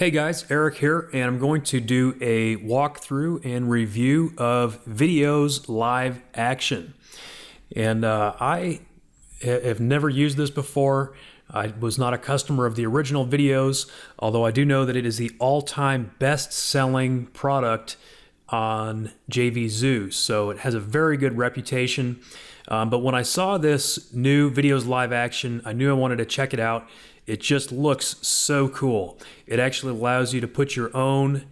Hey guys, Eric here, and I'm going to do a walkthrough and review of Viddyoze Live Action. And I have never used this before. I was not a customer of the original Viddyoze, although I do know that it is the all-time best-selling product on JVZoo, so it has a very good reputation. But when I saw this new Viddyoze Live Action, I knew I wanted to check it out. It just looks so cool. It actually allows you to put your own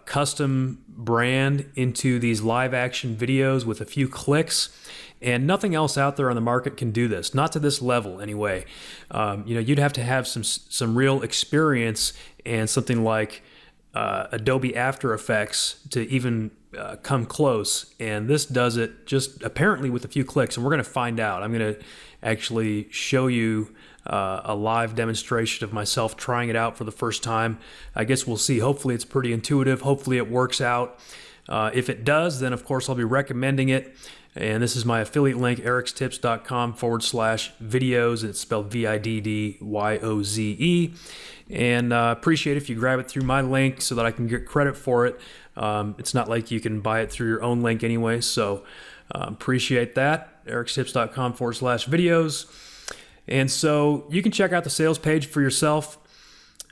custom brand into these live action videos with a few clicks, and nothing else out there on the market can do this, not to this level anyway. You'd have to have some real experience and something like Adobe After Effects to even come close, and this does it just apparently with a few clicks, and we're going to find out. I'm going to actually show you a live demonstration of myself trying it out for the first time. I guess we'll see. Hopefully it's pretty intuitive. Hopefully it works out. If it does, then of course I'll be recommending it. And this is my affiliate link, ericstips.com/Viddyoze. It's spelled Viddyoze. And appreciate if you grab it through my link so that I can get credit for it. It's not like you can buy it through your own link anyway, so appreciate that. ericstips.com/Viddyoze. And so you can check out the sales page for yourself.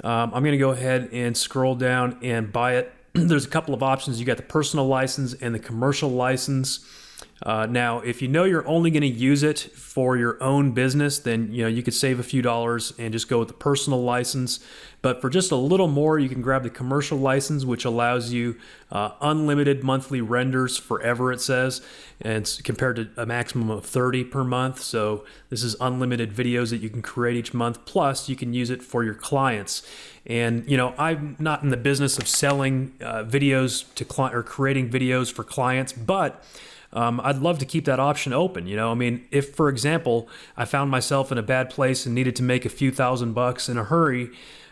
I'm going to go ahead and scroll down and buy it. There's a couple of options. You got the personal license and the commercial license. Now, if you know you're only going to use it for your own business, then you could save a few dollars and just go with the personal license. But for just a little more, you can grab the commercial license, which allows you unlimited monthly renders forever, it says, and it's compared to a maximum of 30 per month. So this is unlimited videos that you can create each month. Plus, you can use it for your clients. And I'm not in the business of selling videos to or creating videos for clients, but I'd love to keep that option open. If, for example, I found myself in a bad place and needed to make a few $1,000s in a hurry,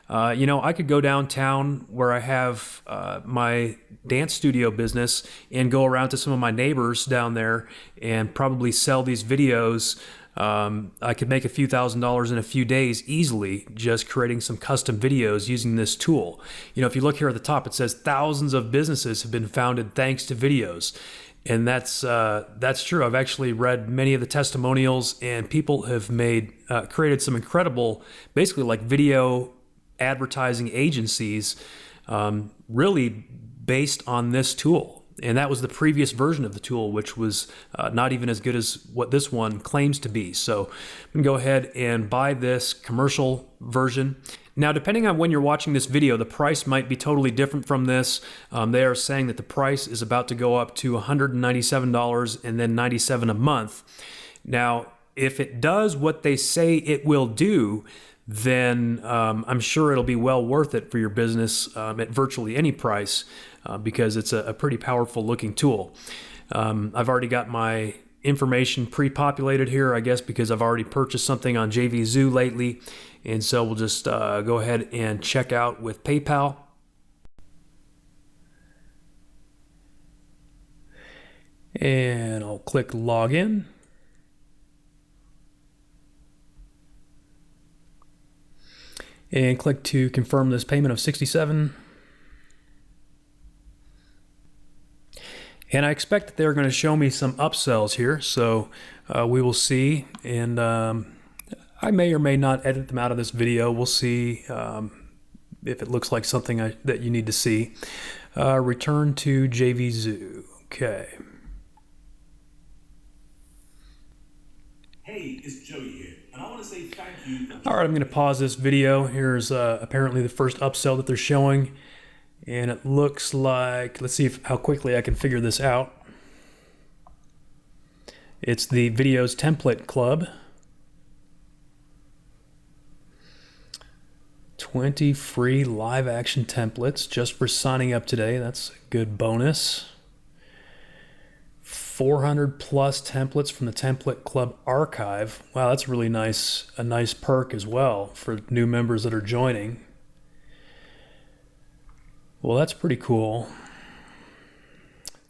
I could go downtown where I have my dance studio business and go around to some of my neighbors down there and probably sell these videos. I could make a few $1,000s in a few days easily just creating some custom videos using this tool. If you look here at the top, it says thousands of businesses have been founded thanks to Viddyoze. And that's true. I've actually read many of the testimonials, and people have created some incredible, basically like video advertising agencies, really based on this tool. And that was the previous version of the tool, which was not even as good as what this one claims to be. So I'm gonna go ahead and buy this commercial version. Now, depending on when you're watching this video, the price might be totally different from this. They are saying that the price is about to go up to $197 and then $97 a month. Now, if it does what they say it will do, then I'm sure it'll be well worth it for your business at virtually any price because it's a pretty powerful looking tool. I've already got my information pre-populated here, I guess, because I've already purchased something on JVZoo lately. And so we'll just go ahead and check out with PayPal. And I'll click Login. And click to confirm this payment of $67. And I expect that they're going to show me some upsells here, so we will see. And I may or may not edit them out of this video. We'll see if it looks like something that you need to see. Return to JVZoo. Okay. Hey, it's Joey here, and I want to say thank you. All right, I'm going to pause this video. Here's apparently the first upsell that they're showing. And it looks like, let's see how quickly I can figure this out. It's the Viddyoze Template Club. 20 free live action templates just for signing up today. That's a good bonus. 400 plus templates from the Template Club archive. Wow, that's really nice. A nice perk as well for new members that are joining. Well, that's pretty cool.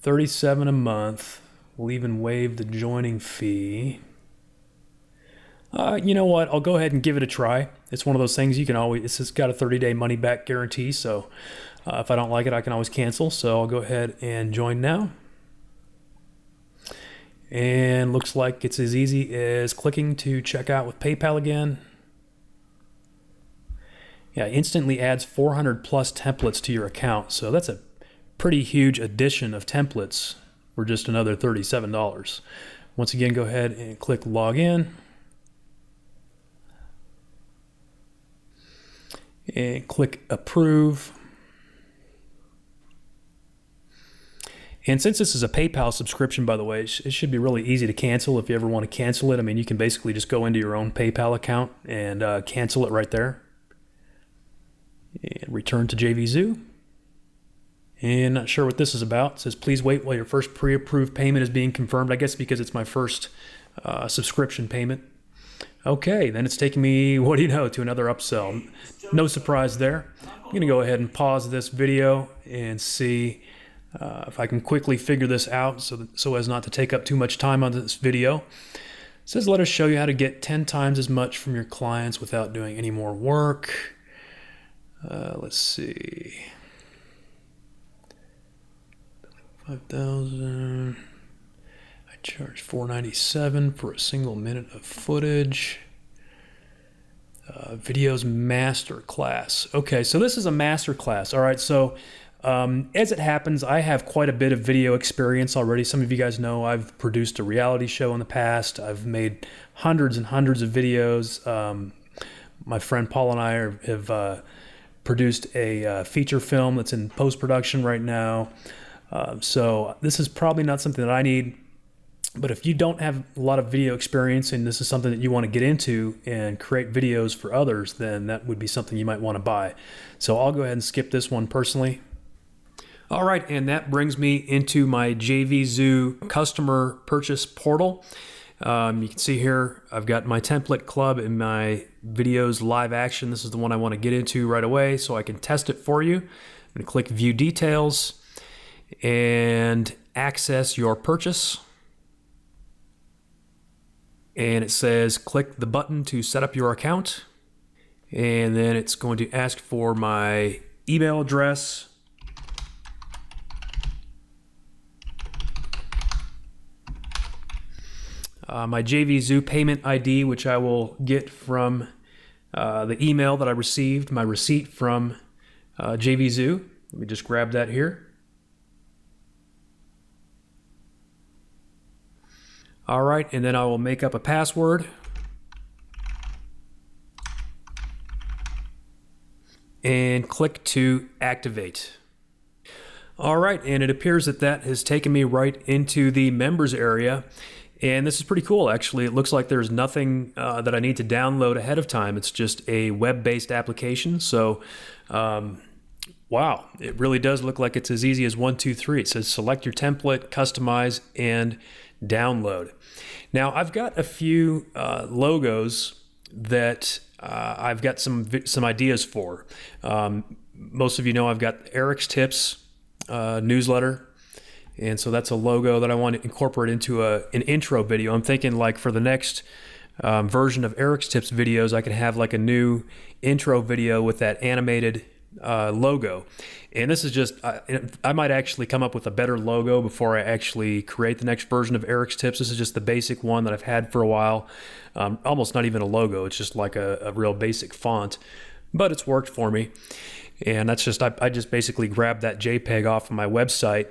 $37 a month. We'll even waive the joining fee. You know what? I'll go ahead and give it a try. It's one of those things you can always, it's got a 30-day money back guarantee. So if I don't like it, I can always cancel. So I'll go ahead and join now. And looks like it's as easy as clicking to check out with PayPal again. Yeah, instantly adds 400 plus templates to your account. So that's a pretty huge addition of templates for just another $37. Once again, go ahead and click login. And click approve. And since this is a PayPal subscription, by the way, it should be really easy to cancel if you ever want to cancel it. I mean, you can basically just go into your own PayPal account and cancel it right there. And return to JVZoo. And not sure what this is about. It says, please wait while your first pre-approved payment is being confirmed. I guess because it's my first subscription payment. Okay, then it's taking me, what do you know, to another upsell. No surprise there. I'm going to go ahead and pause this video and see if I can quickly figure this out so as not to take up too much time on this video. It says, let us show you how to get 10 times as much from your clients without doing any more work. Let's see. 5,000. I charge $4.97 for a single minute of footage. Viddyoze master class. Okay, so this is a master class. All right, so as it happens, I have quite a bit of video experience already. Some of you guys know I've produced a reality show in the past. I've made hundreds and hundreds of videos. My friend Paul and I have produced a feature film that's in post-production right now. So this is probably not something that I need. But if you don't have a lot of video experience and this is something that you want to get into and create videos for others, then that would be something you might want to buy. So I'll go ahead and skip this one personally. All right, and that brings me into my JVZoo customer purchase portal. You can see here I've got my template club and my Viddyoze Live Action. This is the one I want to get into right away so I can test it for you. I'm going to click View Details and access your purchase. And it says click the button to set up your account. And then it's going to ask for my email address. My JVZoo payment ID, which I will get from the email that I received, my receipt from JVZoo. Let me just grab that here. All right, and then I will make up a password. And click to activate. All right, and it appears that that has taken me right into the members area. And this is pretty cool, actually. It looks like there's nothing that I need to download ahead of time. It's just a web-based application. So, wow, it really does look like it's as easy as 1, 2, 3. It says select your template, customize, and download. Now, I've got a few logos that I've got some ideas for. Most of you know I've got Eric's Tips newsletter. And so that's a logo that I want to incorporate into an intro video. I'm thinking like for the next version of Eric's Tips videos, I could have like a new intro video with that animated logo. And this is just, I might actually come up with a better logo before I actually create the next version of Eric's Tips. This is just the basic one that I've had for a while. Almost not even a logo. It's just like a real basic font, but it's worked for me. And that's just, I just basically grabbed that JPEG off of my website.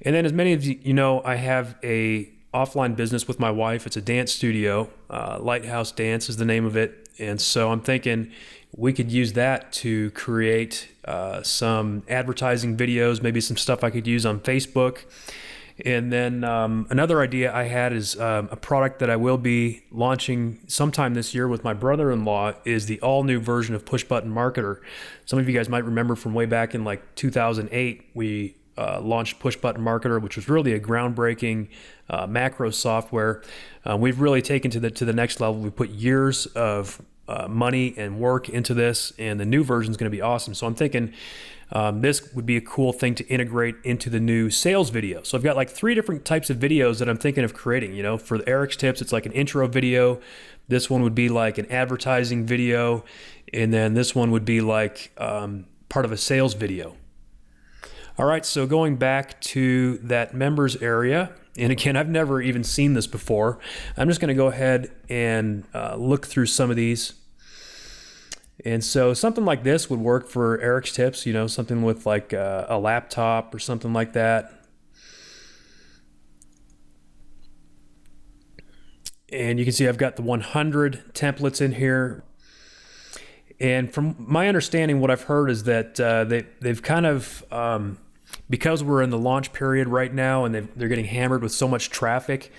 And then as many of you know, I have a offline business with my wife. It's a dance studio. Lighthouse Dance is the name of it. And so I'm thinking we could use that to create some advertising videos, maybe some stuff I could use on Facebook. And then another idea I had is a product that I will be launching sometime this year with my brother-in-law is the all-new version of Push Button Marketer. Some of you guys might remember from way back in like 2008, we launched Push Button Marketer, which was really a groundbreaking macro software. We've really taken to the next level. We put years of money and work into this, and the new version is going to be awesome. So I'm thinking this would be a cool thing to integrate into the new sales video. So I've got like 3 different types of videos that I'm thinking of creating. You know, for the Eric's Tips, it's like an intro video. This one would be like an advertising video, and then this one would be like part of a sales video. All right, so going back to that members area, and again, I've never even seen this before. I'm just going to go ahead and look through some of these. And so something like this would work for Eric's Tips, you know, something with like a laptop or something like that. And you can see I've got the 100 templates in here. And from my understanding, what I've heard is that they've kind of, because we're in the launch period right now and they're getting hammered with so much traffic,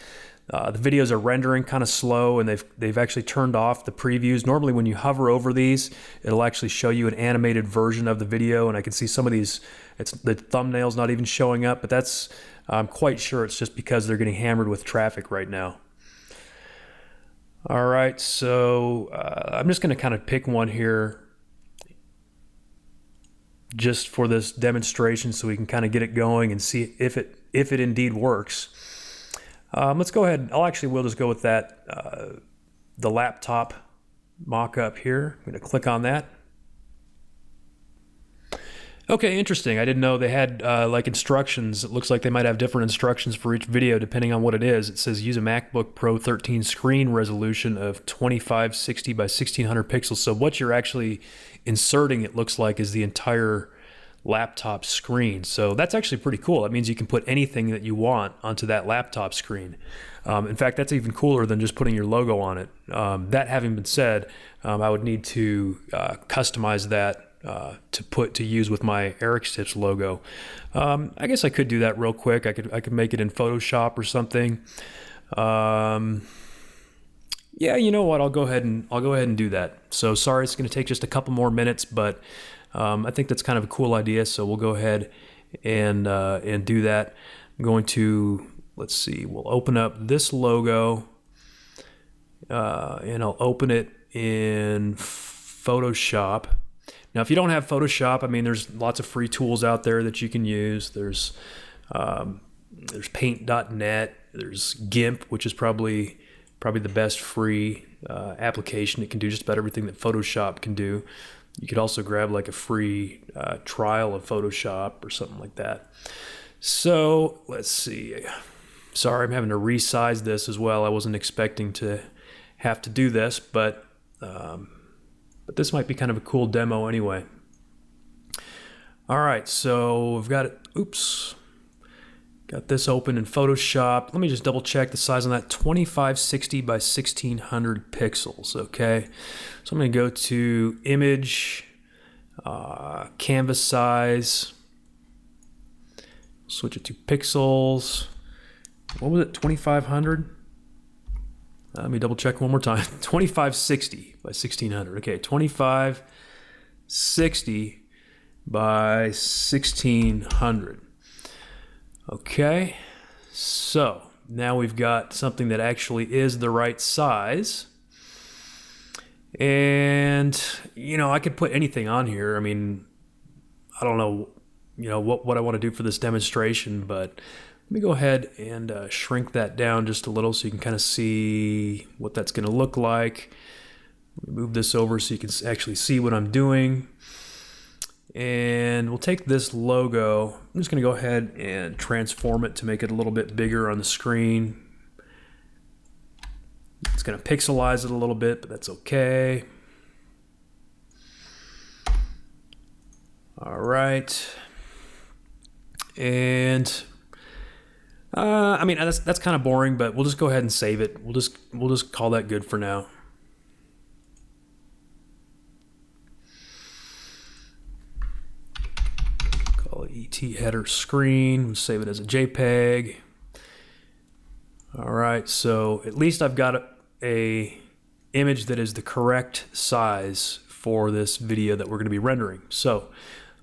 the videos are rendering kind of slow, and they've actually turned off the previews. Normally when you hover over these, it'll actually show you an animated version of the video, and I can see some of these, the thumbnail's not even showing up, but that's, I'm quite sure it's just because they're getting hammered with traffic right now. All right, so I'm just going to kind of pick one here just for this demonstration so we can kind of get it going and see if it indeed works. Let's go ahead. We'll just go with that, the laptop mock-up here. I'm going to click on that. Okay, interesting. I didn't know they had like instructions. It looks like they might have different instructions for each video depending on what it is. It says use a MacBook Pro 13 screen resolution of 2560 by 1600 pixels. So what you're actually inserting, it looks like, is the entire laptop screen. So that's actually pretty cool. That means you can put anything that you want onto that laptop screen. In fact, that's even cooler than just putting your logo on it. That having been said, I would need to customize that to use with my Eric's Tips logo. I guess I could do that real quick. I could make it in Photoshop or something. Yeah, you know what? I'll go ahead and do that. So sorry, it's going to take just a couple more minutes, but I think that's kind of a cool idea. So we'll go ahead and do that. I'm going to, let's see, we'll open up this logo, and I'll open it in Photoshop. Now, if you don't have Photoshop, I mean, there's lots of free tools out there that you can use. There's Paint.net. There's GIMP, which is probably the best free application. It can do just about everything that Photoshop can do. You could also grab like a free trial of Photoshop or something like that. So let's see. Sorry, I'm having to resize this as well. I wasn't expecting to have to do this, but this might be kind of a cool demo anyway. All right, so I've got it. Oops. Got this open in Photoshop. Let me just double check the size on that. 2560 by 1600 pixels, okay? So I'm gonna go to image, canvas size, switch it to pixels. What was it, 2500? Let me double check one more time. 2560 by 1600. Okay, 2560 by 1600. Okay, so now we've got something that actually is the right size. And, you know, I could put anything on here. I mean, I don't know, you know, what I want to do for this demonstration, but let me go ahead and shrink that down just a little so you can kind of see what that's going to look like. Move this over so you can actually see what I'm doing. And we'll take this logo. I'm just going to go ahead and transform it to make it a little bit bigger on the screen. It's going to pixelize it a little bit, but that's okay. All right. And I mean, that's kind of boring, but we'll just go ahead and save it. We'll just call that good for now. Call it ET header screen. We'll save it as a JPEG. All right, so at least I've got a image that is the correct size for this video that we're going to be rendering. So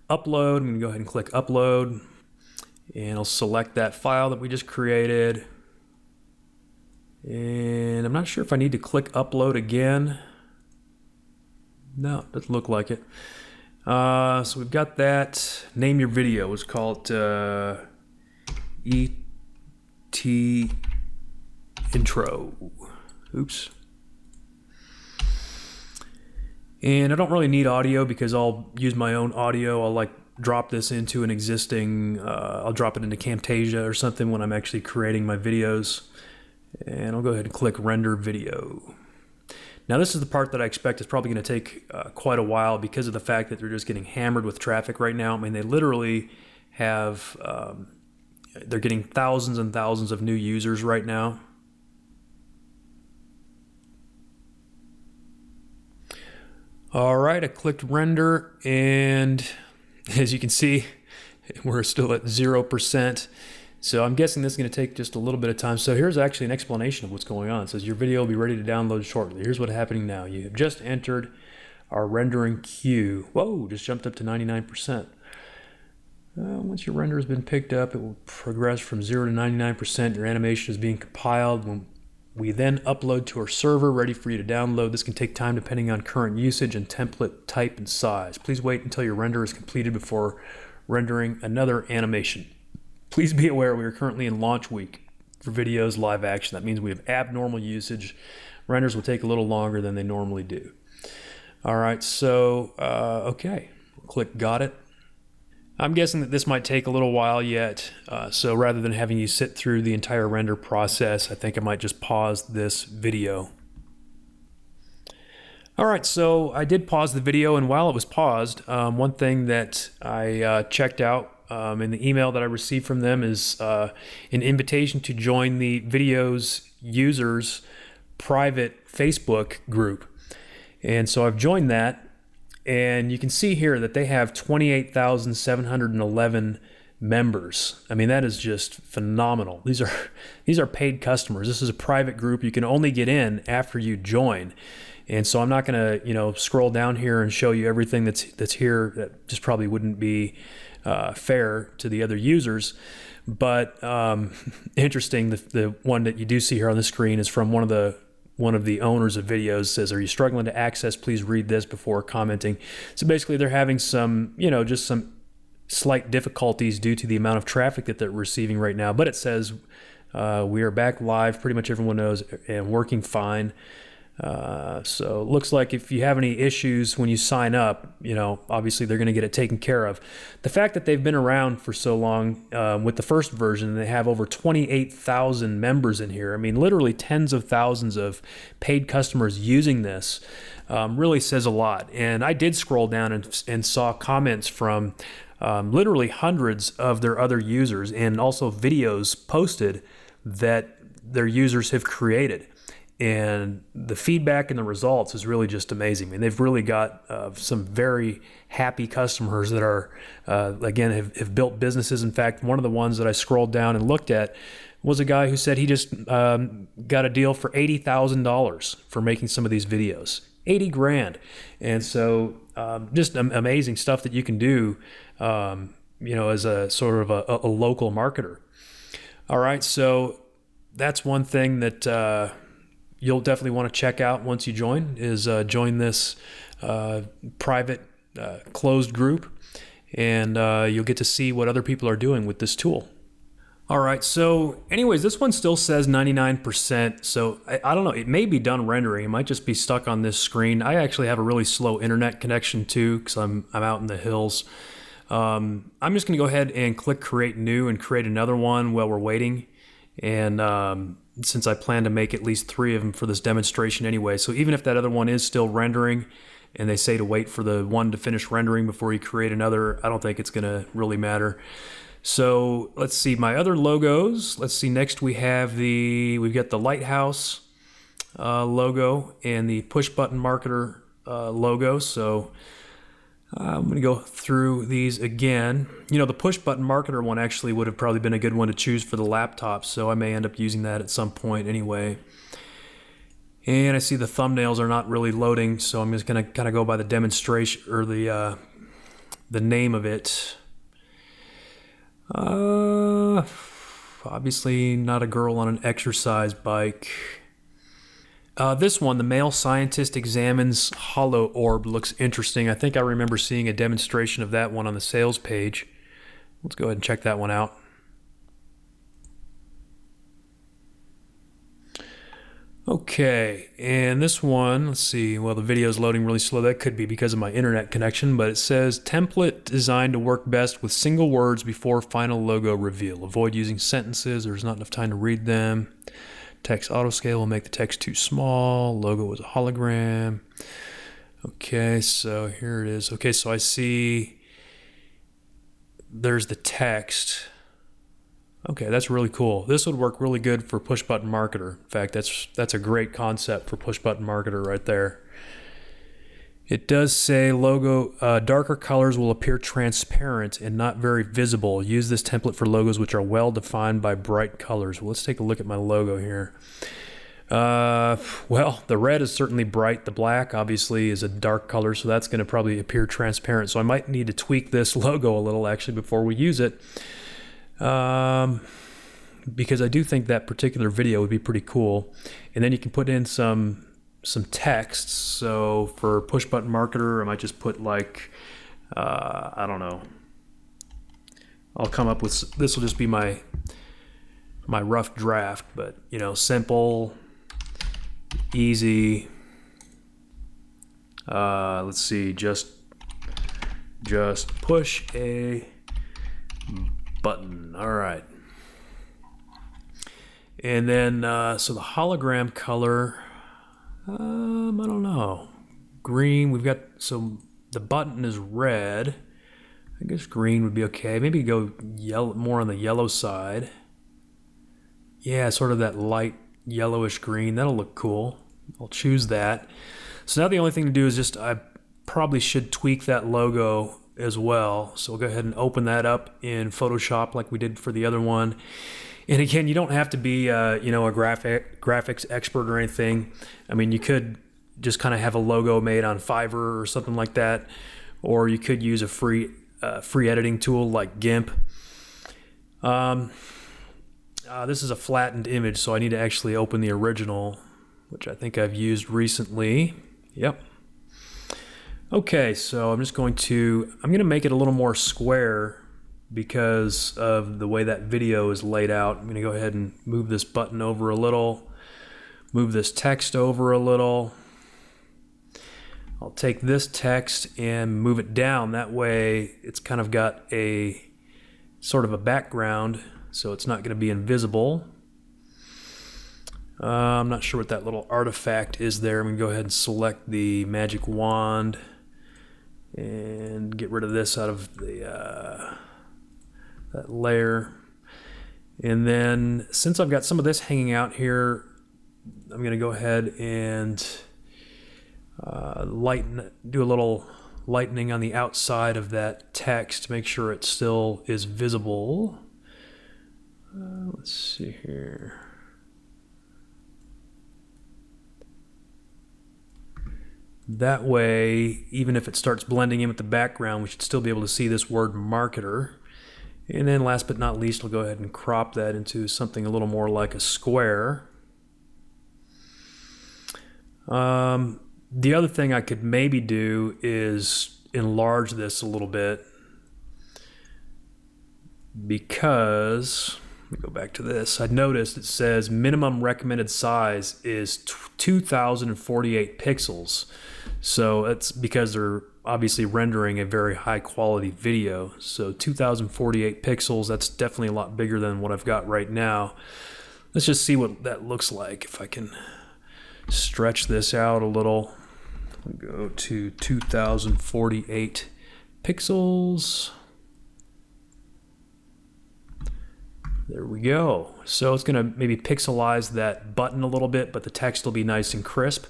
upload, I'm going to go ahead and click upload, and I'll select that file that we just created. And I'm not sure if I need to click upload again. No, doesn't look like it. So we've got that. Name your video. Let's call it ET intro. Oops. And I don't really need audio because I'll use my own audio. I'll drop this into an existing, I'll drop it into Camtasia or something when I'm actually creating my videos. And I'll go ahead and click render video. Now this is the part that I expect is probably going to take quite a while because of the fact that they're just getting hammered with traffic right now. I mean, they literally have, they're getting thousands and thousands of new users right now. All right, I clicked render, and as you can see, we're still at 0%. So I'm guessing this is going to take just a little bit of time. So here's actually an explanation of what's going on. It says your video will be ready to download shortly. Here's what's happening now. You have just entered our rendering queue. Whoa, just jumped up to 99%. Once your render has been picked up, it will progress from 0 to 99%. Your animation is being compiled. When we then upload to our server, ready for you to download. This can take time depending on current usage and template type and size. Please wait until your render is completed before rendering another animation. Please be aware we are currently in launch week for Viddyoze Live Action. That means we have abnormal usage. Renders will take a little longer than they normally do. All right, so, okay. Click got it. I'm guessing that this might take a little while yet, so rather than having you sit through the entire render process, I think I might just pause this video. All right, so I did pause the video, and while it was paused, one thing that I checked out in the email that I received from them is an invitation to join the Viddyoze users private Facebook group. And so I've joined that. And you can see here that they have 28,711 members. I mean, that is just phenomenal. These are paid customers. This is a private group. You can only get in after you join. And so I'm not going to, scroll down here and show you everything that's here. That just probably wouldn't be fair to the other users. But interesting, the one that you do see here on the screen is from one of the owners of Viddyoze. Says, are you struggling to access? Please read this before commenting. So basically they're having some, just some slight difficulties due to the amount of traffic that they're receiving right now. But it says we are back live, pretty much everyone knows, and working fine. So it looks like if you have any issues when you sign up, obviously they're going to get it taken care of. The fact that they've been around for so long with the first version, they have over 28,000 members in here. I mean, literally tens of thousands of paid customers using this really says a lot. And I did scroll down and saw comments from literally hundreds of their other users, and also videos posted that their users have created. And the feedback and the results is really just amazing. I mean, they've really got some very happy customers that are, again, have built businesses. In fact, one of the ones that I scrolled down and looked at was a guy who said he just got a deal for $80,000 for making some of these videos. 80 grand. And so just amazing stuff that you can do, as a sort of a local marketer. All right, so that's one thing that you'll definitely want to check out once you join, is join this private closed group, and you'll get to see what other people are doing with this tool. All right, so anyways, this one still says 99%, so I don't know, it may be done rendering. It might just be stuck on this screen. I actually have a really slow internet connection too, because I'm out in the hills. I'm just going to go ahead and click create new and create another one while we're waiting. And since I plan to make at least 3 of them for this demonstration anyway, so even if that other one is still rendering and they say to wait for the one to finish rendering before you create another, I don't think it's going to really matter. So let's see my other logos. Let's see, next we've got the lighthouse logo and the push button marketer logo. So I'm going to go through these again. The push button marketer one actually would have probably been a good one to choose for the laptop, so I may end up using that at some point anyway. And I see the thumbnails are not really loading, so I'm just going to kind of go by the demonstration or the name of it. Obviously not a girl on an exercise bike. This one, the male scientist examines hollow orb, looks interesting. I think I remember seeing a demonstration of that one on the sales page. Let's go ahead and check that one out. Okay, and this one, let's see, well, the video is loading really slow. That could be because of my internet connection, but it says, template designed to work best with single words before final logo reveal. Avoid using sentences. There's not enough time to read them. Text autoscale will make the text too small. Logo is a hologram. Okay, so here it is. Okay, so I see there's the text. Okay, that's really cool. This would work really good for push button marketer. In fact, that's a great concept for push button marketer right there. It does say logo darker colors will appear transparent and not very visible. Use this template for logos which are well defined by bright colors. Well, let's take a look at my logo here. Well, the red is certainly bright. The black obviously is a dark color, so that's going to probably appear transparent. So I might need to tweak this logo a little actually before we use it. Because I do think that particular video would be pretty cool. And then you can put in some text. So for push button marketer, I might just put like, I don't know. I'll come up with, this will just be my rough draft, but you know, simple, easy. Let's see, just push a button. All right. And then, so the hologram color, I don't know. Green, we've got, so the button is red. I guess green would be okay. Maybe go yellow, more on the yellow side. Yeah, sort of that light yellowish green. That'll look cool. I'll choose that. So now the only thing to do is just, I probably should tweak that logo as well. So we'll go ahead and open that up in Photoshop like we did for the other one. And again, you don't have to be, you know, a graphics expert or anything. I mean, you could just kind of have a logo made on Fiverr or something like that, or you could use a free editing tool like GIMP. This is a flattened image, so I need to actually open the original, which I think I've used recently. Yep. Okay, so I'm going to make it a little more square because of the way that video is laid out. I'm going to go ahead and move this button over a little, move this text over a little. I'll take this text and move it down. That way it's kind of got a sort of a background, so it's not going to be invisible. I'm not sure what that little artifact is there. I'm going to go ahead and select the magic wand and get rid of this out of the that layer. And then since I've got some of this hanging out here, I'm going to go ahead and do a little lightening on the outside of that text to make sure it still is visible. Let's see here. That way, even if it starts blending in with the background, we should still be able to see this word marketer. And then last but not least, we'll go ahead and crop that into something a little more like a square. The other thing I could maybe do is enlarge this a little bit, because, let me go back to this. I noticed it says minimum recommended size is 2048 pixels. So that's because they're obviously rendering a very high quality video. So 2048 pixels, that's definitely a lot bigger than what I've got right now. Let's just see what that looks like. If I can stretch this out a little, go to 2048 pixels. There we go. So it's going to maybe pixelize that button a little bit, but the text will be nice and crisp.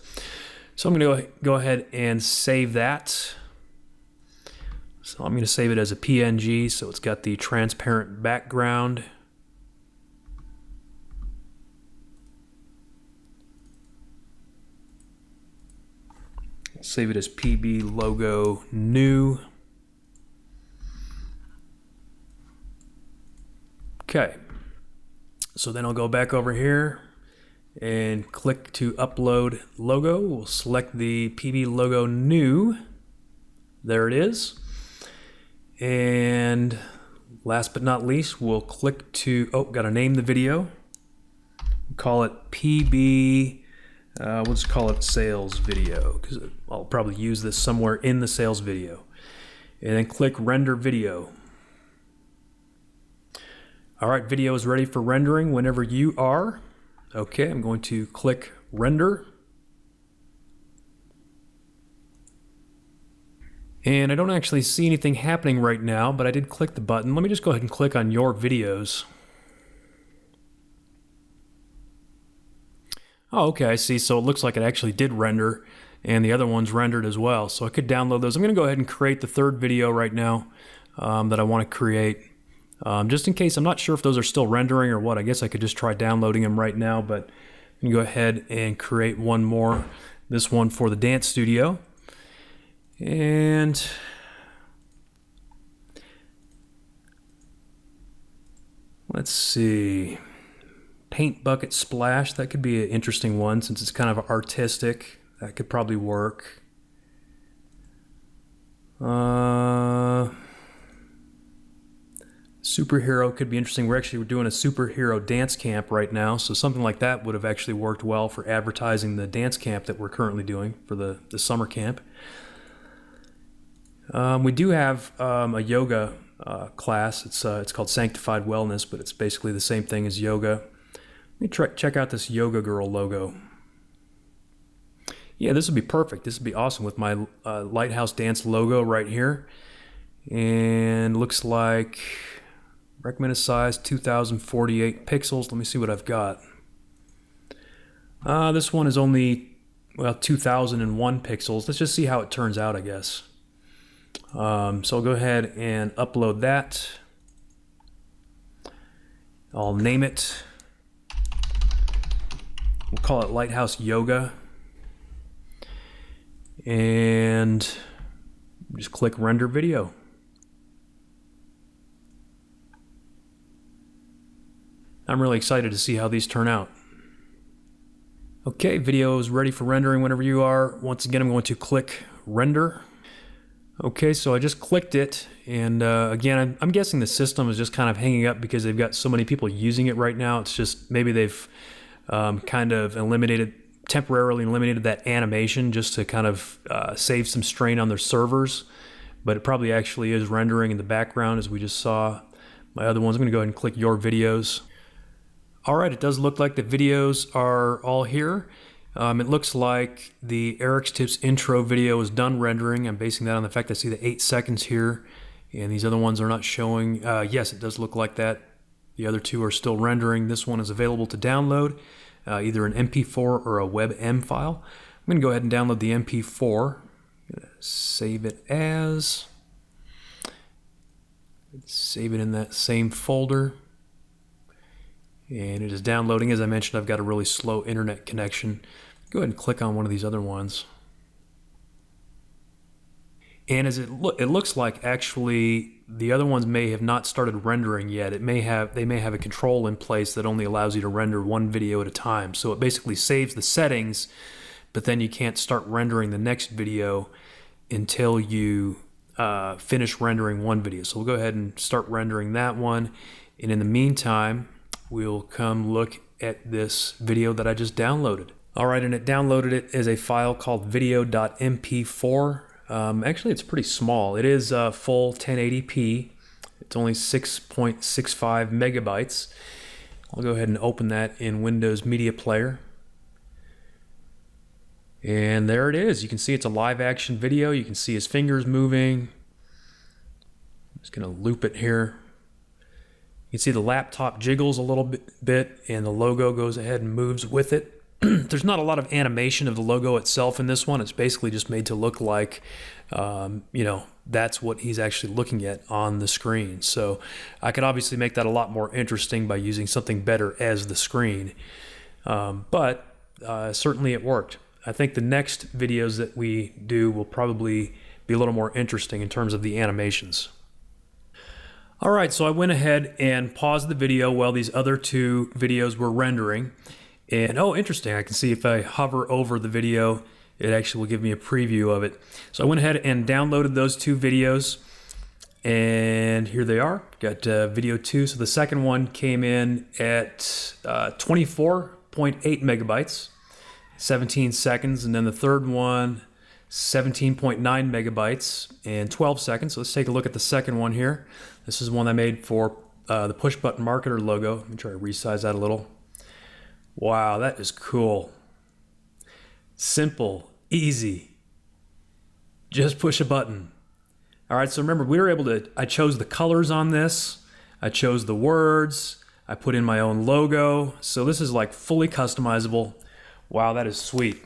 So I'm going to go ahead and save that. So I'm going to save it as a PNG, so it's got the transparent background. I'll save it as PB logo new. Okay. So then I'll go back over here and click to upload logo. We'll select the PB logo new. There it is. And last but not least, we'll click to, gotta name the video. Call it PB, we'll just call it sales video, because I'll probably use this somewhere in the sales video. And then click render video. All right, video is ready for rendering whenever you are. Okay, I'm going to click render. And I don't actually see anything happening right now, but I did click the button. Let me just go ahead and click on your videos. Oh, okay, I see. So it looks like it actually did render, and the other one's rendered as well. So I could download those. I'm going to go ahead and create the third video right now that I want to create. Just in case, I'm not sure if those are still rendering or what. I guess I could just try downloading them right now, but I'm going to go ahead and create one more. This one for the dance studio. And let's see. Paint bucket splash, that could be an interesting one since it's kind of artistic. That could probably work. Superhero could be interesting. We're doing a superhero dance camp right now, so something like that would have actually worked well for advertising the dance camp that we're currently doing for the summer camp. We do have a yoga class. It's called Sanctified Wellness, but it's basically the same thing as yoga. Let me check out this Yoga Girl logo. Yeah, this would be perfect. This would be awesome with my Lighthouse Dance logo right here. And looks like recommended size 2048 pixels. Let me see what I've got. This one is only, well, 2001 pixels. Let's just see how it turns out, I guess. So I'll go ahead and upload that. I'll name it. We'll call it Lighthouse Yoga. And just click render video. I'm really excited to see how these turn out. Okay, video is ready for rendering whenever you are. Once again, I'm going to click render. Okay, so I just clicked it, and again, I'm guessing the system is just kind of hanging up because they've got so many people using it right now. It's just maybe they've kind of temporarily eliminated that animation just to kind of save some strain on their servers, but it probably actually is rendering in the background as we just saw my other ones. I'm going to go ahead and click your videos. All right, it does look like the videos are all here. It looks like the Eric's Tips intro video is done rendering. I'm basing that on the fact I see the 8 seconds here, and these other ones are not showing. Yes, it does look like that. The other two are still rendering. This one is available to download, either an MP4 or a WebM file. I'm going to go ahead and download the MP4. I'm going to save it as. Save it in that same folder. And it is downloading. As I mentioned, I've got a really slow internet connection. Go ahead and click on one of these other ones. And as it looks like actually the other ones may have not started rendering yet. They may have a control in place that only allows you to render one video at a time. So it basically saves the settings, but then you can't start rendering the next video until you finish rendering one video. So we'll go ahead and start rendering that one. And in the meantime, we'll come look at this video that I just downloaded. All right, and it downloaded it as a file called video.mp4. Actually, it's pretty small. It is full 1080p. It's only 6.65 megabytes. I'll go ahead and open that in Windows Media Player. And there it is. You can see it's a live action video. You can see his fingers moving. I'm just going to loop it here. You can see the laptop jiggles a little bit and the logo goes ahead and moves with it. There's not a lot of animation of the logo itself in this one. It's basically just made to look like, that's what he's actually looking at on the screen. So I could obviously make that a lot more interesting by using something better as the screen. But certainly it worked. I think the next videos that we do will probably be a little more interesting in terms of the animations. All right, so I went ahead and paused the video while these other two videos were rendering. And oh, interesting, I can see if I hover over the video, it actually will give me a preview of it. So I went ahead and downloaded those 2 videos, and here they are. Got video 2. So the second one came in at 24.8 megabytes, 17 seconds, and then the third one 17.9 megabytes and 12 seconds. So let's take a look at the second one here. This is one I made for the push button marketer logo. Let me try to resize that a little. Wow, that is cool. Simple, easy. Just push a button. All right, so remember, I chose the colors on this. I chose the words. I put in my own logo. So this is like fully customizable. Wow, that is sweet.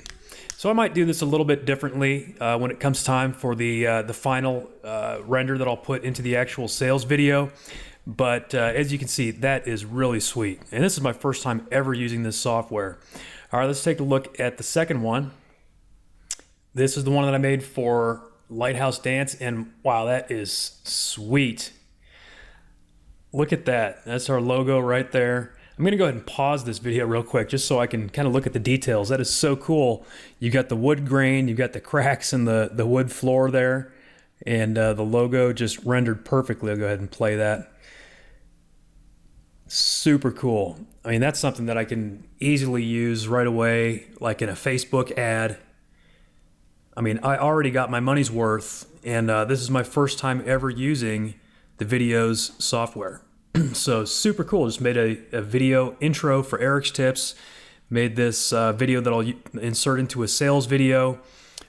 So I might do this a little bit differently when it comes time for the final render that I'll put into the actual sales video. But as you can see, that is really sweet. And this is my first time ever using this software. All right, let's take a look at the second one. This is the one that I made for Lighthouse Dance, and wow, that is sweet. Look at that. That's our logo right there. I'm gonna go ahead and pause this video real quick just so I can kind of look at the details. That is so cool. You got the wood grain, you got the cracks in the wood floor there, and the logo just rendered perfectly. I'll go ahead and play that. Super cool. I mean, that's something that I can easily use right away, like in a Facebook ad. I mean, I already got my money's worth, and this is my first time ever using the Viddyoze software. So super cool. Just made a video intro for Eric's Tips, made this video that I'll insert into a sales video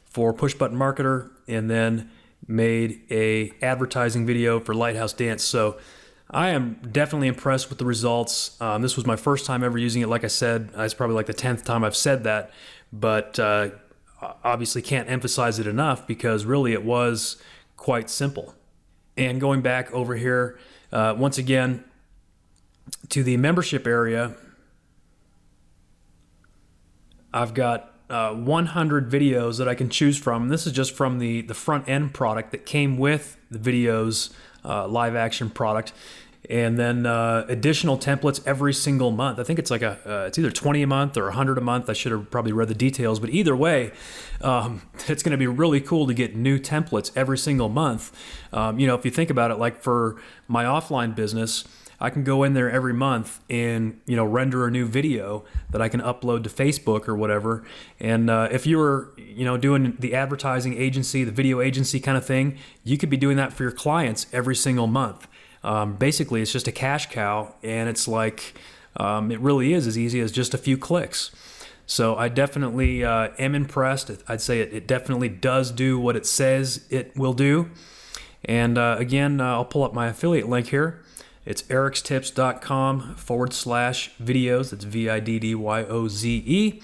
for Push Button Marketer, and then made a advertising video for Lighthouse Dance. So I am definitely impressed with the results. This was my first time ever using it. Like I said, it's probably like the 10th time I've said that, but obviously can't emphasize it enough because really it was quite simple. And going back over here, once again, to the membership area, I've got 100 videos that I can choose from. This is just from the front end product that came with the Viddyoze Live Action product, and then additional templates every single month. I think it's like it's either 20 a month or 100 a month. I should have probably read the details, but either way, it's going to be really cool to get new templates every single month. If you think about it, like for my offline business, I can go in there every month and render a new video that I can upload to Facebook or whatever. And if you were doing the advertising agency, the video agency kind of thing, you could be doing that for your clients every single month. Basically, it's just a cash cow, and it's like it really is as easy as just a few clicks. So I definitely am impressed. I'd say it definitely does do what it says it will do. And again, I'll pull up my affiliate link here. It's ericstips.com/Viddyoze. That's Viddyoze.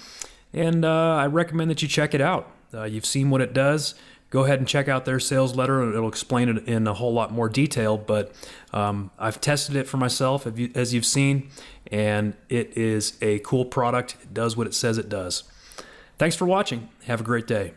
And I recommend that you check it out. You've seen what it does. Go ahead and check out their sales letter. It'll explain it in a whole lot more detail, but I've tested it for myself, as you've seen, and it is a cool product. It does what it says it does. Thanks for watching. Have a great day.